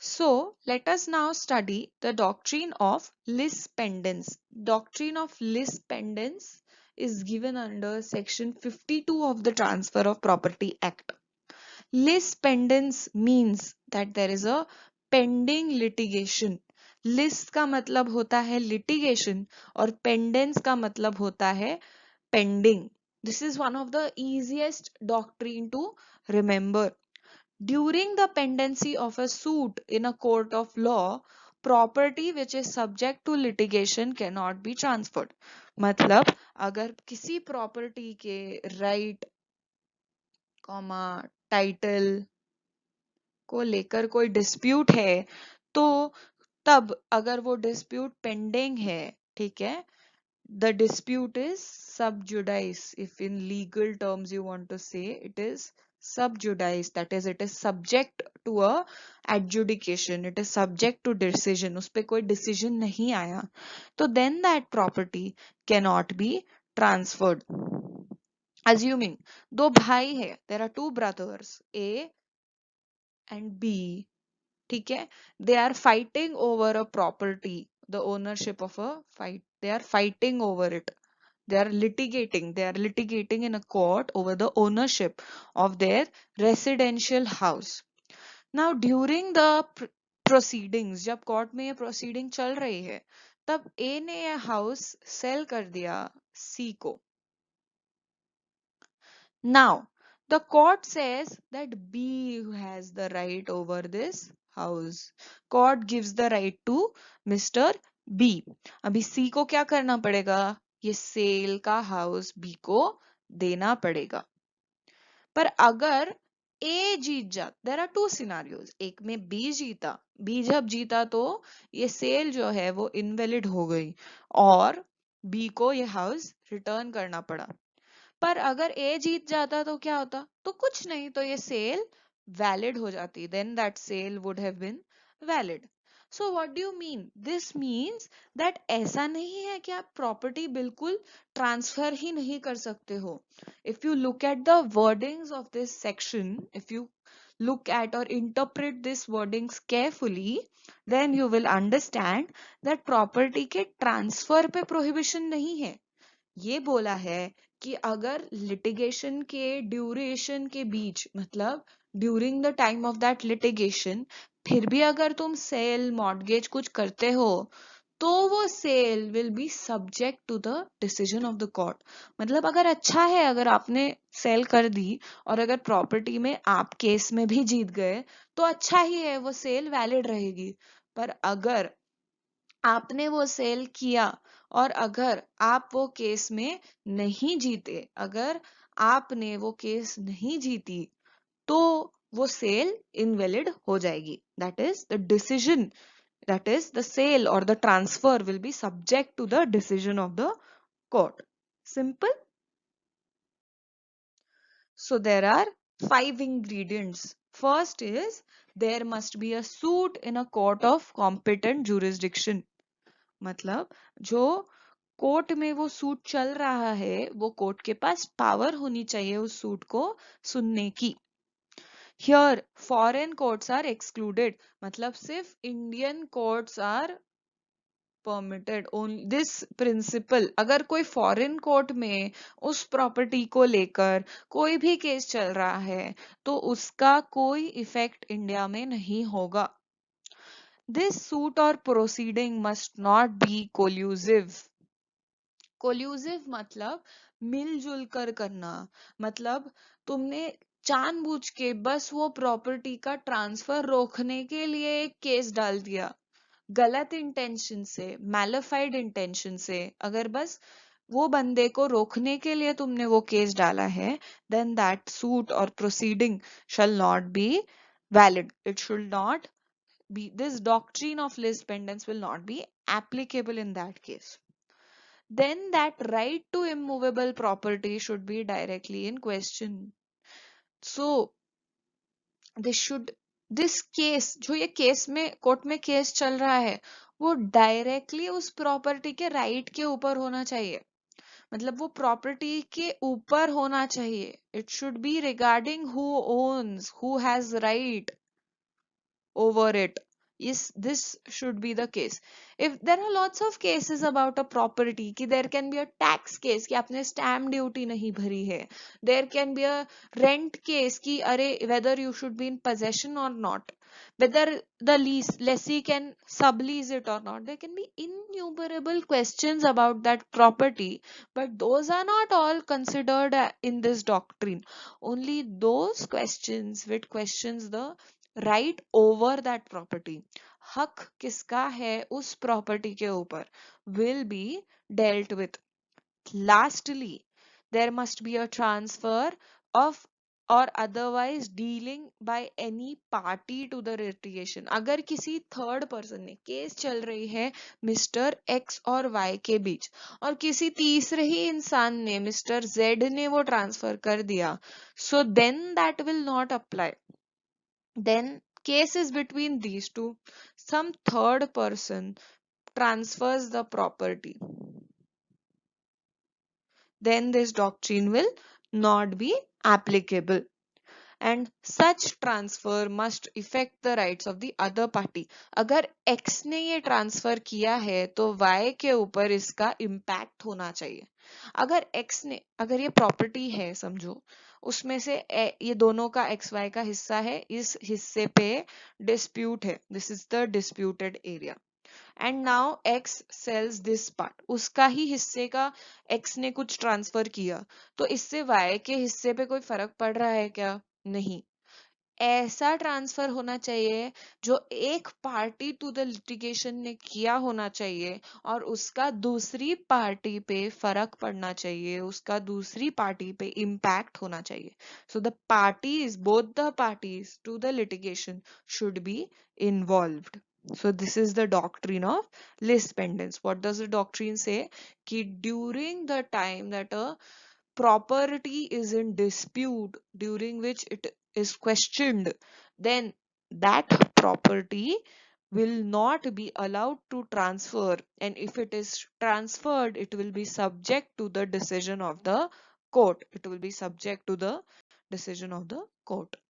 So let us now study the doctrine of Lis Pendens. Doctrine of Lis Pendens is given under section 52 of the Transfer of Property Act. Lis Pendens means that there is a pending litigation. Lis का मतलब होता है litigation और pendens का मतलब होता है pending. This is one of the easiest doctrine to remember. During the pendency of a suit in a court of law, property which is subject to litigation cannot be transferred. मतलब अगर किसी property के right comma title को लेकर कोई dispute है तो तब अगर वो डिस्प्यूट पेंडिंग है, ठीक है, the dispute is sub judice. If in legal terms you want to say, it is sub judice, that is it is subject to a adjudication, it is subject to decision, उस पे कोई decision नहीं आया तो then that property cannot be transferred. Assuming दो भाई है, there are two brothers A and B, ठीक है, they are fighting over a property, the ownership of a fight, they are fighting over it, they are litigating in a court over the ownership of their residential house. Now during the proceedings, जब court में ये proceeding चल रही है तब ए ने ये house cell कर दिया सी को. Now the court says that B has the right over this house. Court gives the right to Mr. B. अभी C को क्या करना पड़ेगा, ये सेल का हाउस B को देना पड़ेगा. पर अगर A जीत जा, देयर आर टू सिनारियोज, एक में B जीता, B जब जीता तो ये सेल जो है वो इनवैलिड हो गई और B को ये हाउस रिटर्न करना पड़ा. पर अगर ए जीत जाता तो क्या होता, तो कुछ नहीं, तो ये सेल वैलिड हो जाती, then that sale would have been valid. So what do you mean, this means that ऐसा नहीं है कि आप प्रॉपर्टी बिल्कुल ट्रांसफर ही नहीं कर सकते हो. If you look at the wordings of this section, if you look at or interpret this wordings carefully, then you will understand that property के transfer पे prohibition नहीं है. ये बोला है कि अगर लिटिगेशन के ड्यूरेशन के बीच, मतलब during the time of that litigation, फिर भी अगर तुम सेल मॉर्गेज कुछ करते हो तो वो sale will be subject to the decision of the court. मतलब अगर अच्छा है, अगर आपने सेल कर दी और अगर प्रॉपर्टी में आप केस में भी जीत गए तो अच्छा ही है, वो सेल वैलिड रहेगी. पर अगर आपने वो सेल किया और अगर आप वो केस में नहीं जीते, अगर आपने वो केस नहीं जीती तो वो सेल इनवैलिड हो जाएगी. That is the decision, that is the sale और the transfer will be subject to the decision of the court. Simple. So there are 5 ingredients. First is there must be a suit in a court of competent jurisdiction. मतलब जो court में वो suit चल रहा है वो court के पास power होनी चाहिए उस सूट को सुनने की. Here foreign courts are excluded, मतलब सिर्फ Indian courts are permitted. This principle, अगर कोई फॉरेन कोर्ट में उस प्रॉपर्टी को लेकर कोई भी केस चल रहा है तो उसका कोई इफेक्ट इंडिया में नहीं होगा. This suit or proceeding must not be collusive. Collusive मतलब मिलजुल कर करना, मतलब तुमने जानबूझ के बस वो प्रॉपर्टी का ट्रांसफर रोकने के लिए एक केस डाल दिया, गलत इंटेंशन से, मैलिफाइड इंटेंशन से, अगर बस वो बंदे को रोकने के लिए तुमने वो केस डाला है, देन दैट सूट और proceeding shall not be valid. It should not be, this doctrine of lis pendens will not be applicable in that case. Then that right to immovable property should be directly in question. So this case, जो ये case में court में case चल रहा है वो directly उस property के राइट के ऊपर होना चाहिए, मतलब वो प्रॉपर्टी के ऊपर होना चाहिए. It should be regarding who owns, who has right over it. Yes, this should be the case. If there are lots of cases about a property, कि there can be a tax case कि आपने stamp duty नहीं भरी है. There can be a rent case कि अरे whether you should be in possession or not. Whether the lessee can sublease it or not. There can be innumerable questions about that property, but those are not all considered in this doctrine. Only those questions which questions the right over that property, हक किसका है उस property के ऊपर, will be dealt with. Lastly there must be a transfer of or otherwise dealing by any party to the litigation. अगर किसी third person ने, case चल रही है मिस्टर एक्स और वाई के बीच, और किसी तीसरे ही इंसान ने, मिस्टर जेड ने वो ट्रांसफर कर दिया, so then that will not apply. Then case is between these two. Some third person transfers the property. Then this doctrine will not be applicable. And such transfer must affect the rights of the other party. अगर X ने ये transfer किया है तो Y के ऊपर इसका impact होना चाहिए. अगर ये प्रॉपर्टी है समझो, उसमें से ये दोनों का XY का हिस्सा है, इस हिस्से पे डिस्प्यूट है, this is the disputed area, and now X sells this part, उसका ही हिस्से का X ने कुछ ट्रांसफर किया, तो इससे Y के हिस्से पे कोई फर्क पड़ रहा है क्या? नहीं. ऐसा ट्रांसफर होना चाहिए जो एक पार्टी टू द लिटिगेशन ने किया होना चाहिए, और उसका दूसरी पार्टी पे फर्क पड़ना चाहिए, उसका दूसरी पार्टी पे इम्पैक्ट होना चाहिए. So the parties, both the parties to the litigation should be involved. So this is the doctrine of lis pendens. What does the doctrine say? कि during the time that a property is in dispute, during which it is questioned, then that property will not be allowed to transfer, and if it is transferred, it will be subject to the decision of the court. It will be subject to the decision of the court.